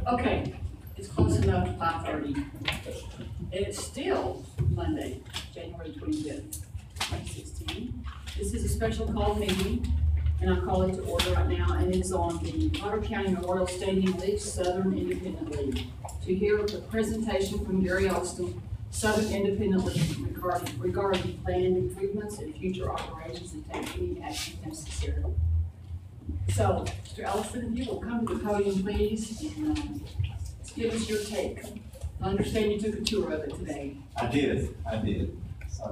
Okay, it's close enough to 5:30. And it's still Monday, January 25th, 2016. This is a special call meeting, and I call it to order right now, and it's on the Potter County Memorial Stadium League Southern Independent League. To hear the presentation from Gary Austin, Southern Independent League regarding planned improvements and future operations and take any action necessary. So, Mr. Ellison, if you will come to the podium, please, and give us your take. I understand you took a tour of it today. I did.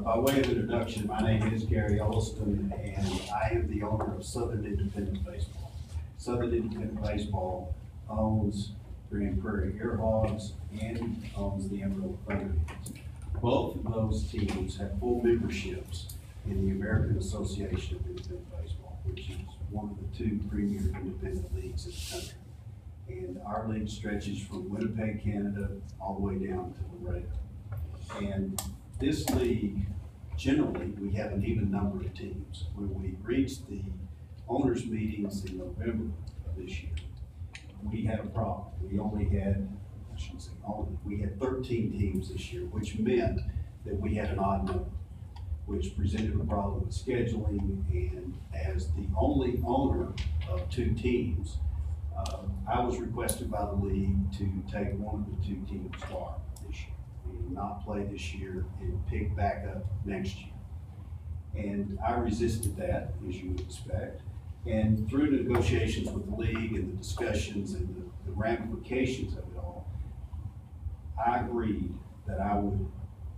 By way of introduction, my name is Gary Ellison, and I am the owner of Southern Independent Baseball. Southern Independent Baseball owns Grand Prairie Airhogs and owns the Amarillo Thunderbirds. Both of those teams have full memberships in the American Association of Independent Baseball, which is one of the two premier independent leagues in the country. And our league stretches from Winnipeg, Canada, all the way down to Laredo. And this league, generally, we have an even number of teams. When we reached the owners' meetings in November of this year, we had a problem. We only had, I shouldn't say only, we had 13 teams this year, which meant that we had an odd number, which presented a problem with scheduling. And as the only owner of two teams, I was requested by the league to take one of the two teams far this year and not play this year and pick back up next year. And I resisted that, as you would expect. And through negotiations with the league and the discussions and the ramifications of it all, I agreed that I would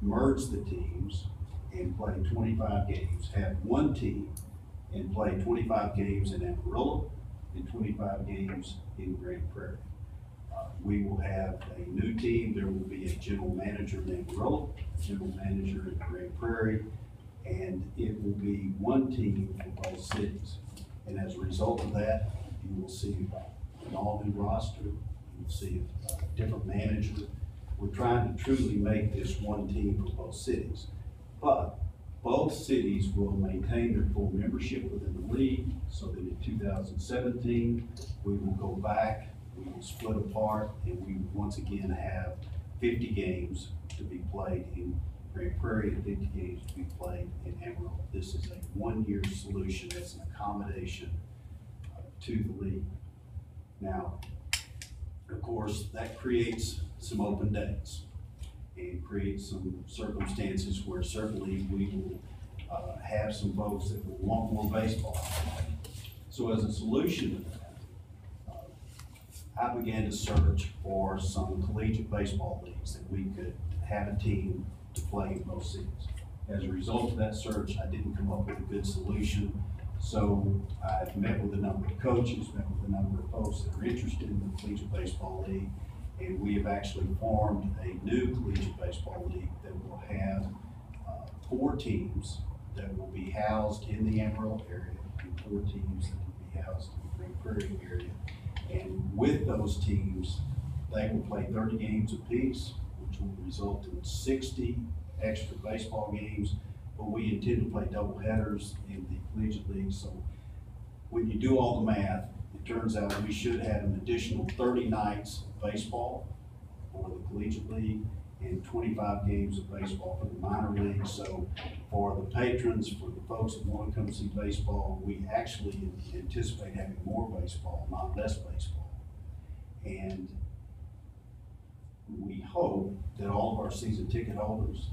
merge the teams and play 25 games, have one team and play 25 games in Amarillo and 25 games in Grand Prairie. We will have a new team. There will be a general manager in Amarillo, a general manager in Grand Prairie, and it will be one team for both cities. And as a result of that, you will see an all-new roster. You will see a different manager. We're trying to truly make this one team for both cities. But both cities will maintain their full membership within the league, so that in 2017, we will go back, we will split apart, and we will once again have 50 games to be played in Grand Prairie and 50 games to be played in Amarillo. This is a one-year solution that's an accommodation to the league. Now, of course, that creates some open dates and create some circumstances where certainly we will have some folks that will want more baseball. So as a solution to that, I began to search for some collegiate baseball leagues that we could have a team to play in both cities. As a result of that search, I didn't come up with a good solution. So I met with a number of coaches, met with a number of folks that are interested in the Collegiate Baseball League. And we have actually formed a new collegiate baseball league that will have 4 teams that will be housed in the Amarillo area and 4 teams that will be housed in the Grand Prairie area. And with those teams, they will play 30 games apiece, which will result in 60 extra baseball games. But we intend to play double headers in the collegiate league. So when you do all the math, it turns out we should have an additional 30 nights of baseball for the collegiate league and 25 games of baseball for the minor league. So for the patrons, for the folks that want to come see baseball, we actually anticipate having more baseball, not less baseball. And we hope that all of our season ticket holders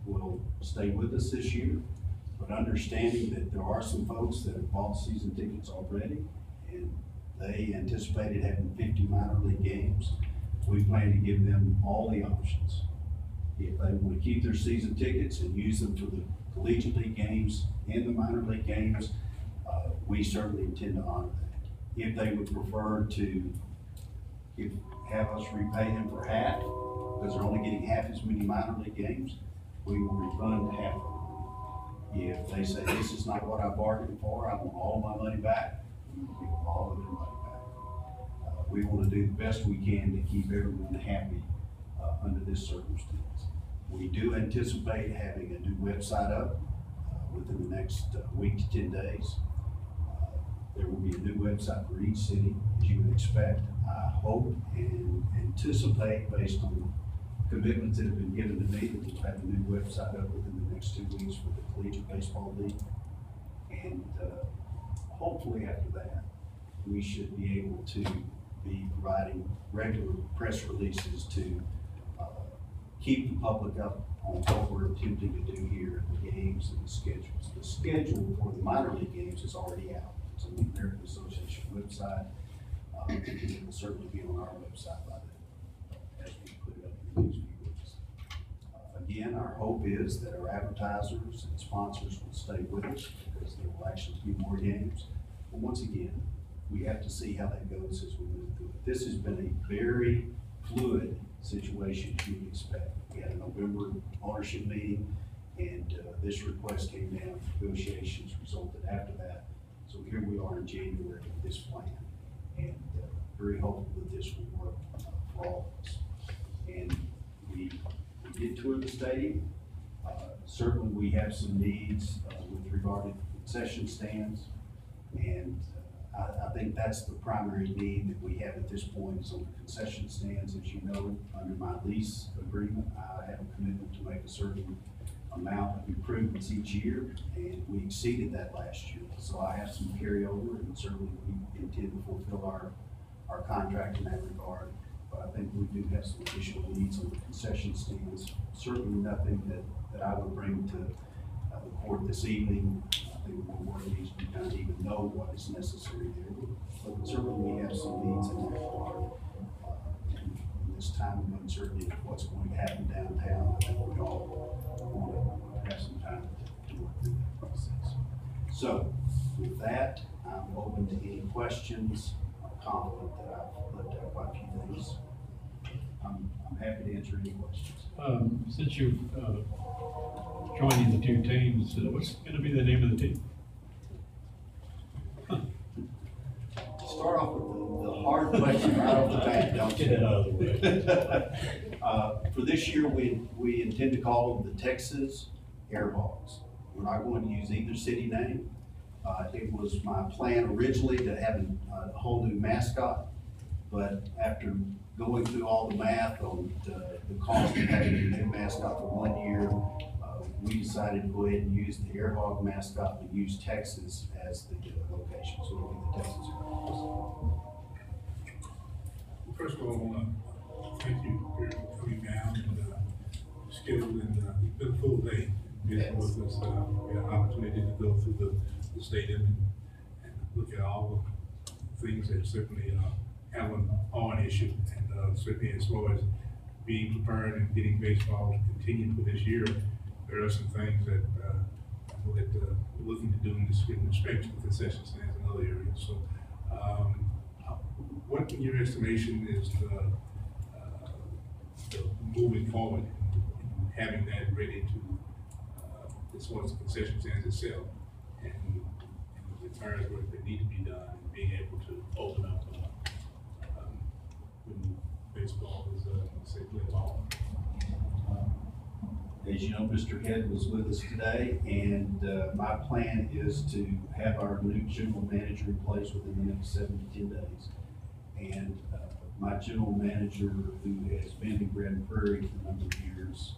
will stay with us this year, but understanding that there are some folks that have bought season tickets already and they anticipated having 50 minor league games. We plan to give them all the options. If they want to keep their season tickets and use them for the collegiate league games and the minor league games, we certainly intend to honor that. If they would prefer to have us repay them for half, because they're only getting half as many minor league games, we will refund half of them. If they say, this is not what I bargained for, I want all my money back, we will give them all of their money back. We want to do the best we can to keep everyone happy under this circumstance. We do anticipate having a new website up within the next week to 10 days. There will be a new website for each city, as you would expect. I hope and anticipate, based on commitments that have been given to me, that we'll have a new website up within the next 2 weeks for the Collegiate Baseball League. And hopefully after that, we should be able to be providing regular press releases to keep the public up on what we're attempting to do here, the games and the schedules. The schedule for the minor league games is already out. It's on the American Association website. It will certainly be on our website by then, as we put it up in the next few weeks. Again, our hope is that our advertisers and sponsors will stay with us, because there will actually be more games. But once again, we have to see how that goes as we move through it. This has been a very fluid situation, as you would expect. We had a November ownership meeting, and this request came down, negotiations resulted after that. So here we are in January with this plan, and very hopeful that this will work for all of us. And we did tour the stadium. Certainly we have some needs with regard to concession stands, and I think that's the primary need that we have at this point, is on the concession stands. As you know, under my lease agreement, I have a commitment to make a certain amount of improvements each year, and we exceeded that last year. So I have some carryover, and certainly we intend to fulfill our contract in that regard. But I think we do have some additional needs on the concession stands. Certainly nothing that I would bring to the court this evening. I think more work needs to be done to even know what is necessary there. But certainly we have some needs in that regard. In this time of uncertainty of what's going to happen downtown, I think we all want to have some time to work through that process. So with that, I'm open to any questions. I'm confident that I've left out quite a few things. I'm happy to answer any questions. Since you've joining the two teams, what's going to be the name of the team? Start off with the hard question right off the bat, don't you? Get it out of the way. For this year, we intend to call them the Texas Airhogs. We're not going to use either city name. It was my plan originally to have a whole new mascot, but after going through all the math on the cost of having a new mascot for 1 year, we decided to go ahead and use the Airhog mascot and use Texas as the location. So it'll be the Texas Airhogs. First of all, I want to thank you for coming down and scheduling. It's been a full day. Getting with us, we had an opportunity to go through the stadium and look at all the things that certainly have an issue, and certainly as far as being prepared and getting baseball to continue for this year, there are some things that we're looking to do in respect to the concession stands and other areas. So, what in your estimation is the moving forward and having that ready to, as far as the concession stands itself, and the tires work that need to be done, and being able to open up when baseball is, say, play ball? As you know, Mr. Head was with us today, and my plan is to have our new general manager in place within the next 7 to 10 days. And my general manager, who has been in Grand Prairie for a number of years,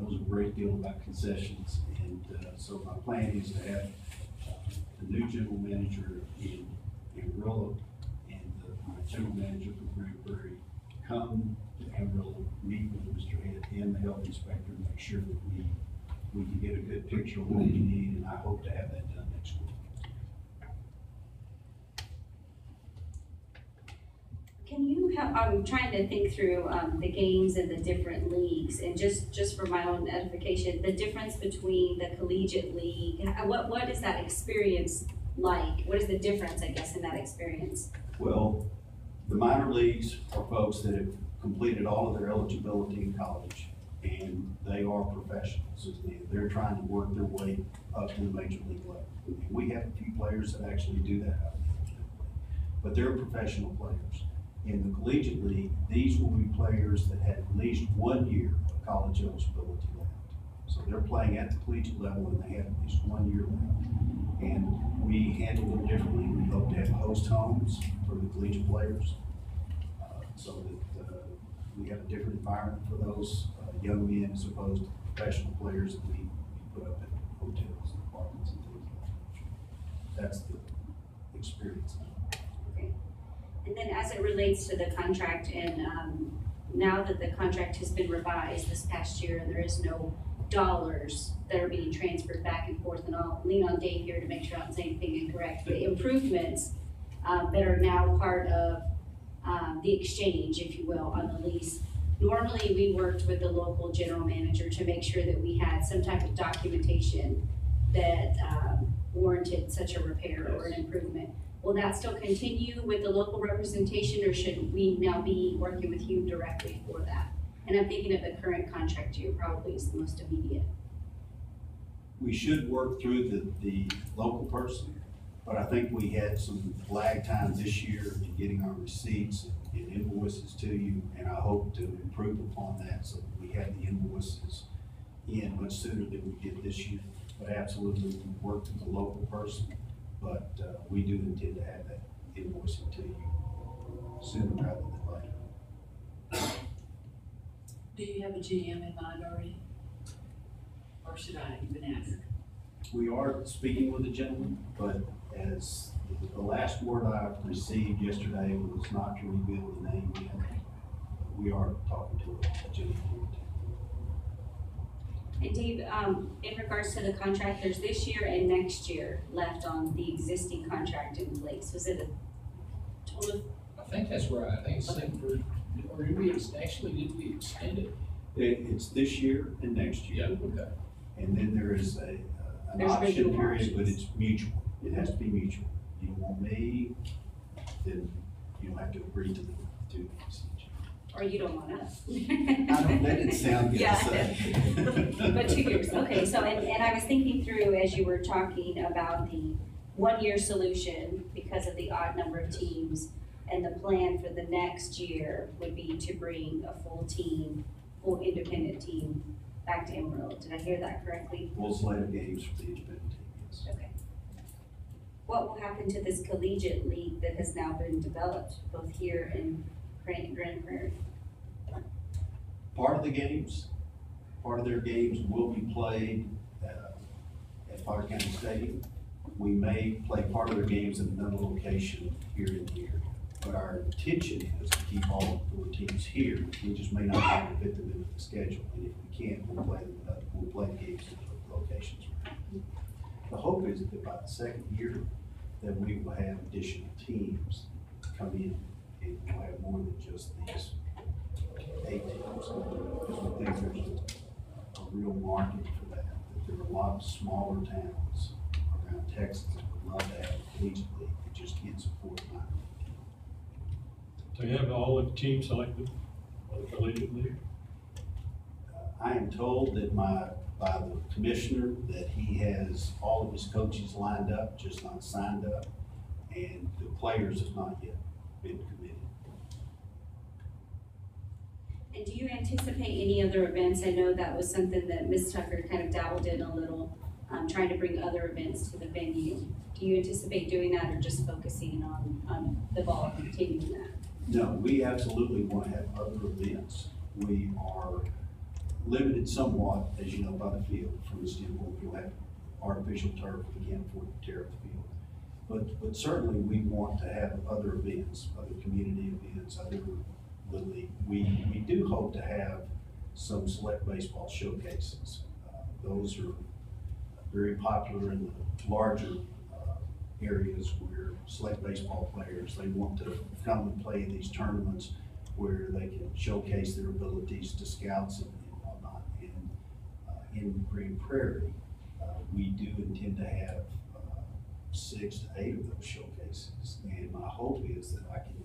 knows a great deal about concessions. And so my plan is to have the new general manager in Amarillo and my general manager for Grand Prairie come to Amarillo, meet with Mr. Head and the health inspector, and make sure that we can get a good picture of what we need, and I hope to have that done next week. Can you help, I'm trying to think through the games and the different leagues, and just for my own edification, the difference between the collegiate league, what is that experience like? What is the difference, I guess, in that experience? Well, the minor leagues are folks that have completed all of their eligibility in college, and they are professionals. They're trying to work their way up to the major league level. And we have a few players that actually do that out of the eligibility, but they're professional players. In the collegiate league, these will be players that have at least 1 year of college eligibility left. So they're playing at the collegiate level, and they have at least 1 year left. And we handle them differently. We hope to have host homes for the collegiate players, so that, we have a different environment for those, young men as opposed to professional players that we put up in hotels, apartments and things like that. That's the experience. Okay. And then as it relates to the contract, and now that the contract has been revised this past year and there is no dollars that are being transferred back and forth, and I'll lean on Dave here to make sure I don't say anything incorrect, the improvements that are now part of the exchange, if you will, on the lease. Normally, we worked with the local general manager to make sure that we had some type of documentation that warranted such a repair or an improvement. Will that still continue with the local representation, or should we now be working with you directly for that? And I'm thinking of the current contract year probably is the most immediate. We should work through the local person, but I think we had some lag time this year in getting our receipts and invoices to you, and I hope to improve upon that so that we have the invoices in much sooner than we did this year. But absolutely, we work with the local person, but we do intend to have that invoicing to you sooner rather than later. Do you have a GM in mind already? Or should I even ask? We are speaking with a gentleman, but as the last word I received yesterday was not to reveal the name yet. We are talking to a gentleman. And Dave, in regards to the contract, there's this year and next year left on the existing contract in place. Was it a total? I think that's right. I think it's set for, or did we did we extend it? It's this year and next year. Okay. And then there is an There's option renewal period, options. but it's mutual. It has to be mutual. You don't want me, then you don't have to agree to the usage. Or you don't want us? I don't, that didn't sound good to Yeah. say. But 2 years, okay, so, and I was thinking through as you were talking about the 1 year solution because of the odd number of teams, and the plan for the next year would be to bring a full team, full independent team back to Emerald. Did I hear that correctly? Full slate of games for the independent team, yes. Okay. What will happen to this collegiate league that has now been developed, both here in Grand Prairie? Part of their games will be played at Potter County Stadium. We may play part of their games in another location here and here. But our intention is to keep all 4 teams here. We just may not be able to fit them into the schedule. And if we can't, we'll play games in other locations. The hope is that by the second year, that we will have additional teams come in, and we'll have more than just these 8 teams. Because we think there's a real market for that. That there are a lot of smaller towns around Texas that would love to have a collegiate league that just can't support it. So you have all the teams selected by the collegiate league? I am told that by the commissioner that he has all of his coaches lined up, just not signed up, and the players have not yet been committed. And do you anticipate any other events? I know that was something that Ms. Tucker kind of dabbled in a little, trying to bring other events to the venue. Do you anticipate doing that, or just focusing on the ball, continuing that? No, we absolutely want to have other events. We are limited somewhat, as you know, by the field, from the standpoint we'll have artificial turf, we can't afford to tear up the field. But certainly we want to have other events, other community events, other Little League. We do hope to have some select baseball showcases. Those are very popular in the larger areas where select baseball players, they want to come and play these tournaments where they can showcase their abilities to scouts and whatnot. And in Grand Prairie, we do intend to have 6 to 8 of those showcases. And my hope is that I can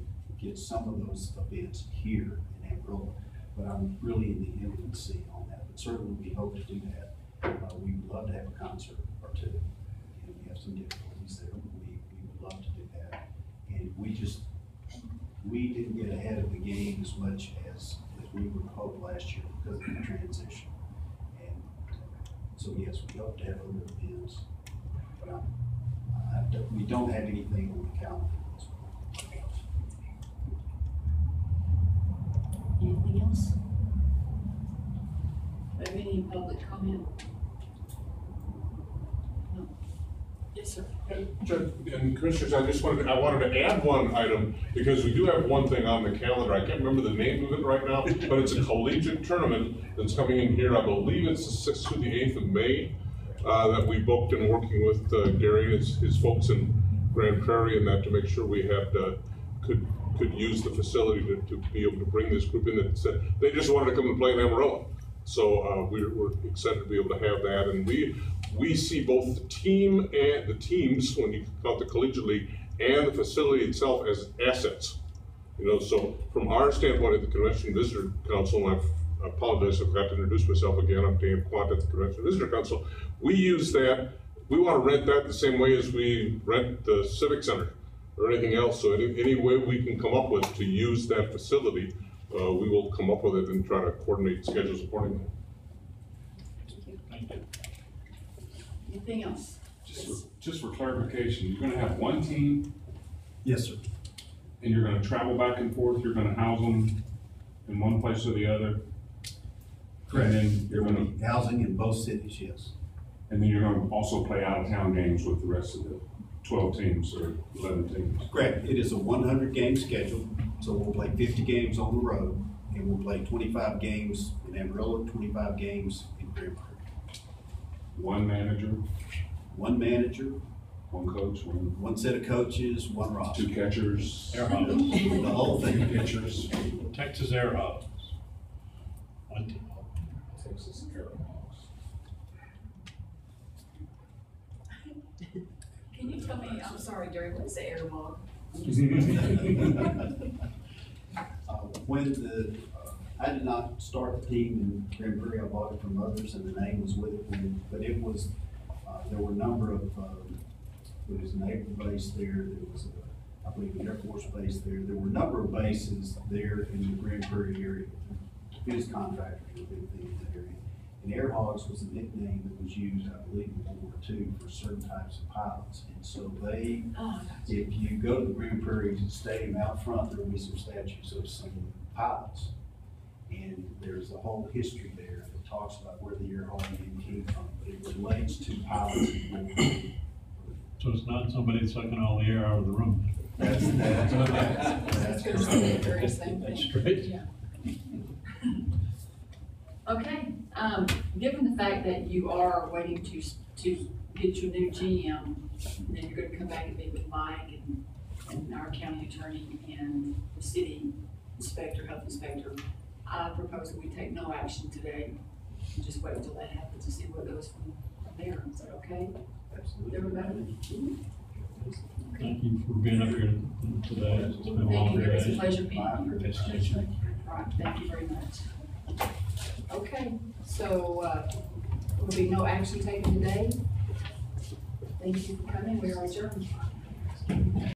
get some of those events here in Amarillo, but I'm really in the infancy on that. But certainly we hope to do that. We would love to have a concert or 2. And we have some difficulties there, but we would love to do that. And we didn't get ahead of the game as much as we would hope last year because of the transition. And so yes, we hope to have other events, but We don't have anything on the calendar. Anything else? Have any public comment? No. Yes, sir. Judge and Commissioners, I wanted to add one item, because we do have one thing on the calendar. I can't remember the name of it right now, but it's a collegiate tournament that's coming in here. I believe it's the 6th through the 8th of May, that we booked and working with Gary and his folks in Grand Prairie, and that to make sure we had, could use the facility to be able to bring this group in that said they just wanted to come and play in Amarillo. So we're excited to be able to have that, and we see both the team and the teams, when you count the collegiate league, and the facility itself as assets. You know, so from our standpoint at the Convention Visitor Council, and I apologize, I forgot to introduce myself again. I'm Dan Quant at the Convention Visitor Council. We use that. We want to rent that the same way as we rent the Civic Center or anything else. So any way we can come up with to use that facility, we will come up with it and try to coordinate schedules accordingly. Thank you. Anything else? Just for clarification, you're gonna have one team Yes, sir. and you're gonna travel back and forth, you're gonna house them in one place or the other? Correct. And then There will be housing in both cities, yes. and then you're gonna also play out-of-town games with the rest of the 12 teams or 11 teams? Correct. It is a 100 game schedule, so we'll play 50 games on the road, and we'll play 25 games in Amarillo, 25 games in Grand Prairie. One manager, One manager, one coach, one set of coaches, one roster. two catchers, Air Hogs, The whole thing. pitchers. Texas Air Hogs. One team. Texas Airhawks. Can you tell me, I'm sorry, Jerry, what is the air hog? I did not start the team in Grand Prairie, I bought it from others, and the name was with it, but it was, there were a number of, there was a naval base there, there was, I believe, an Air Force base there, there were a number of bases there in the Grand Prairie area. Defense contractors were a big thing in that area. And Air Hogs was a nickname that was used, I believe, in World War II for certain types of pilots. And so they, if you go to the Grand Prairie Stadium out front, there will be some statues of some pilots. And there's a whole history there that talks about where the Air Hog name came from. But it relates to pilots in World War II. So it's not somebody sucking all the air out of the room. That's That's gonna stay the very same That's thing. great. Yeah. Okay, given the fact that you are waiting to get your new GM, and then you're gonna come back and meet with Mike and our county attorney and the city inspector, health inspector, I propose that we take no action today, and just wait until that happens to see what goes from there. Is that okay? Absolutely. Everybody? Thank you for being up here today. It's been a long Thank you, it's a day. pleasure being here. Yes, thank you. All right, thank you very much. Okay, so, there will be no action taken today. Thank you for coming, we are adjourned.